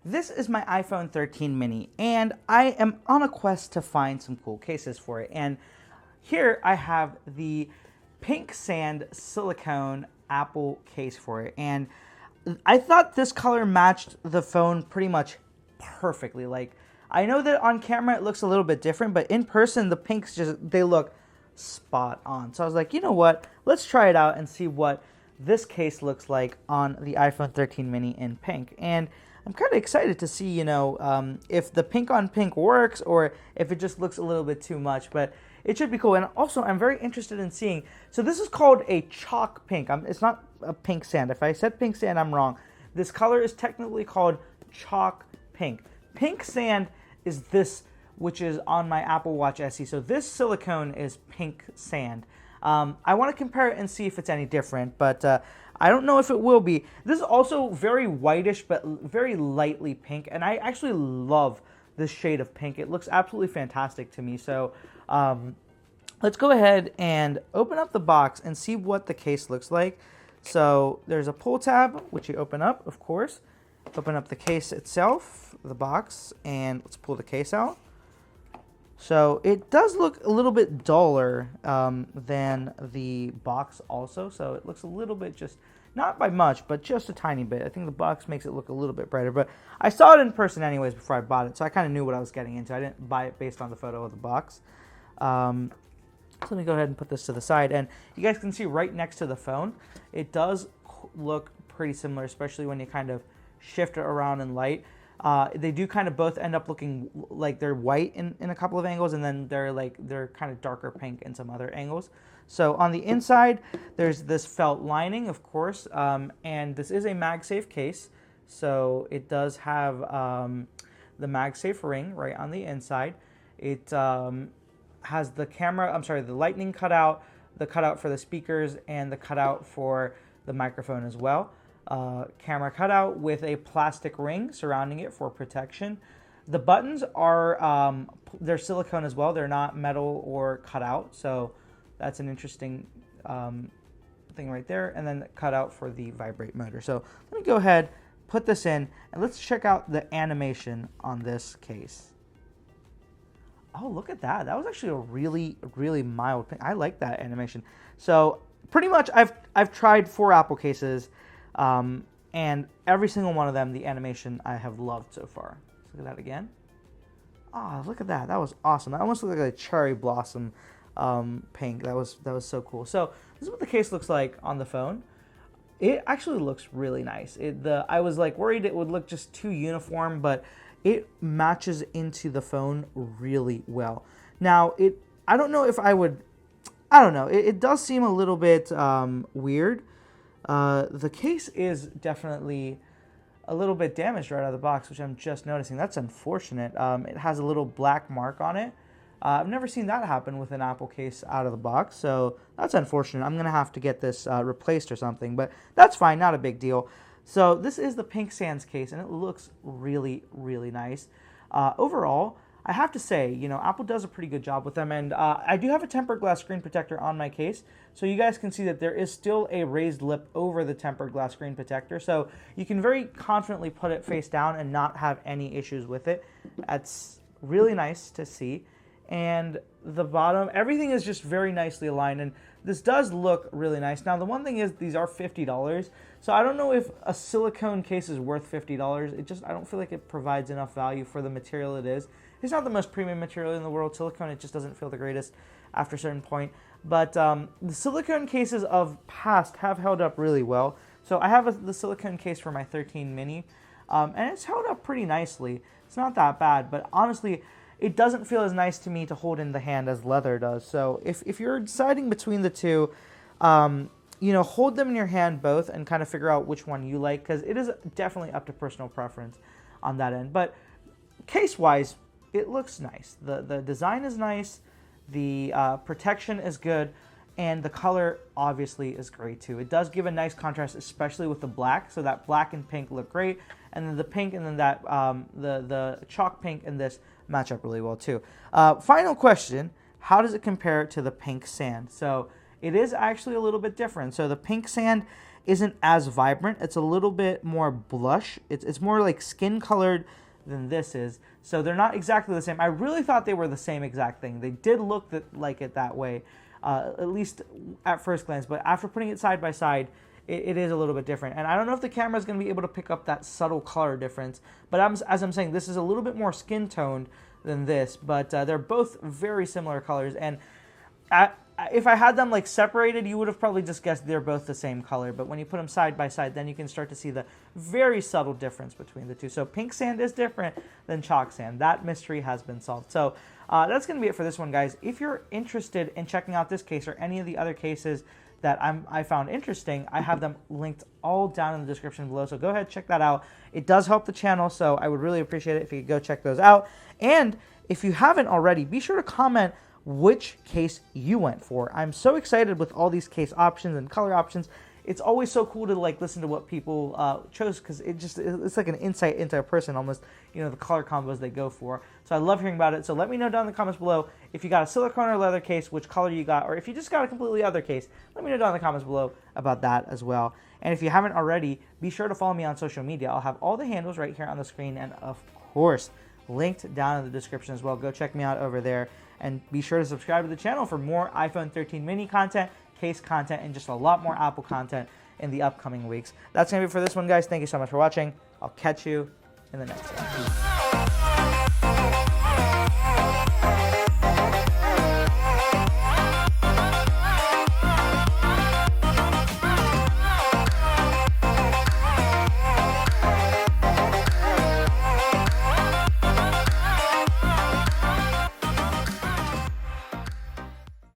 This is my iPhone 13 mini, and I am on a quest to find some cool cases for it. And here I have the pink sand silicone Apple case for it. And I thought this color matched the phone pretty much perfectly. Like, I know that on camera it looks a little bit different, but in person the pinks they look spot on. So I was like, you know what? Let's try it out and see what this case looks like on the iPhone 13 mini in pink. And I'm kind of excited to see, if the pink on pink works or if it just looks a little bit too much, but it should be cool. And also, I'm very interested in seeing, so this is called a chalk pink. It's not a pink sand. If I said pink sand, I'm wrong. This color is technically called chalk pink. Pink sand is this, which is on my Apple Watch SE. So this silicone is pink sand. I want to compare it and see if it's any different, but I don't know if it will be. This is also very whitish, but very lightly pink, and I actually love this shade of pink. It looks absolutely fantastic to me. So let's go ahead and open up the box and see what the case looks like. So there's a pull tab, which you open up, of course. Open up the case itself, the box, and let's pull the case out. So it does look a little bit duller than the box also. So it looks a little bit, just not by much, but just a tiny bit. I think the box makes it look a little bit brighter. But I saw it in person anyways before I bought it. So I kind of knew what I was getting into. I didn't buy it based on the photo of the box. So let me go ahead and put this to the side. And you guys can see right next to the phone, it does look pretty similar, especially when you kind of shift it around in light. They do kind of both end up looking like they're white in a couple of angles, and then they're kind of darker pink in some other angles. So on the inside, there's this felt lining, of course, and this is a MagSafe case. So it does have the MagSafe ring right on the inside. It has the lightning cutout, the cutout for the speakers, and the cutout for the microphone as well. Camera cutout with a plastic ring surrounding it for protection. The buttons are they're silicone as well. They're not metal or cut out, so that's an interesting thing right there. And then the cutout for the vibrate motor. So let me go ahead, put this in, and let's check out the animation on this case. Oh, look at that. That was actually a really, really mild pink. I like that animation. So pretty much I've tried 4 Apple cases. And every single one of them, the animation I have loved so far. Let's look at that again. Oh, look at that. That was awesome. That almost looked like a cherry blossom pink. That was so cool. So this is what the case looks like on the phone. It actually looks really nice. I was like worried it would look just too uniform, but it matches into the phone really well. Now, I don't know if I would, I don't know. It does seem a little bit weird. The case is definitely a little bit damaged right out of the box, which I'm just noticing. That's unfortunate. It has a little black mark on it. I've never seen that happen with an Apple case out of the box, so that's unfortunate. I'm going to have to get this replaced or something, but that's fine, not a big deal. So this is the Pink Sands case, and it looks really, really nice. Overall, I have to say, Apple does a pretty good job with them, and I do have a tempered glass screen protector on my case, so you guys can see that there is still a raised lip over the tempered glass screen protector, so you can very confidently put it face down and not have any issues with it. That's really nice to see. And the bottom, everything is just very nicely aligned, and this does look really nice. Now, the one thing is these are $50, so I don't know if a silicone case is worth $50. I don't feel like it provides enough value for the material it is. It's not the most premium material in the world. Silicone, it just doesn't feel the greatest after a certain point. But the silicone cases of past have held up really well. So I have the silicone case for my 13 mini, and it's held up pretty nicely. It's not that bad, but honestly, it doesn't feel as nice to me to hold in the hand as leather does. So if you're deciding between the two, hold them in your hand both and kind of figure out which one you like, because it is definitely up to personal preference on that end. But case-wise, it looks nice. The design is nice, the protection is good, and the color obviously is great too. It does give a nice contrast, especially with the black. So that black and pink look great, and then the pink and then that the chalk pink and this match up really well too. Final question: how does it compare to the pink sand? So it is actually a little bit different. So the pink sand isn't as vibrant. It's a little bit more blush. It's more like skin colored than this is. So they're not exactly the same. I really thought they were the same exact thing. They did look like it that way, at least at first glance. But after putting it side by side, it is a little bit different. And I don't know if the camera is going to be able to pick up that subtle color difference. But as I'm saying, this is a little bit more skin toned than this. But they're both very similar colors. And if I had them like separated, you would have probably just guessed they're both the same color. But when you put them side by side, then you can start to see the very subtle difference between the two. So pink sand is different than chalk sand. That mystery has been solved. So that's going to be it for this one, guys. If you're interested in checking out this case or any of the other cases that I found interesting, I have them linked all down in the description below. So go ahead, check that out. It does help the channel, so I would really appreciate it if you could go check those out. And if you haven't already, be sure to comment which case you went for. I'm so excited with all these case options and color options. It's always so cool to like listen to what people chose, because it's like an insight into a person almost, you know, the color combos they go for. So I love hearing about it. So let me know down in the comments below if you got a silicone or leather case, which color you got, or if you just got a completely other case, let me know down in the comments below about that as well. And if you haven't already, be sure to follow me on social media. I'll have all the handles right here on the screen, and of course linked down in the description as well. Go check me out over there, and be sure to subscribe to the channel for more iPhone 13 mini content, case content, and just a lot more Apple content in the upcoming weeks. That's going to be it for this one, guys. Thank you so much for watching. I'll catch you in the next one.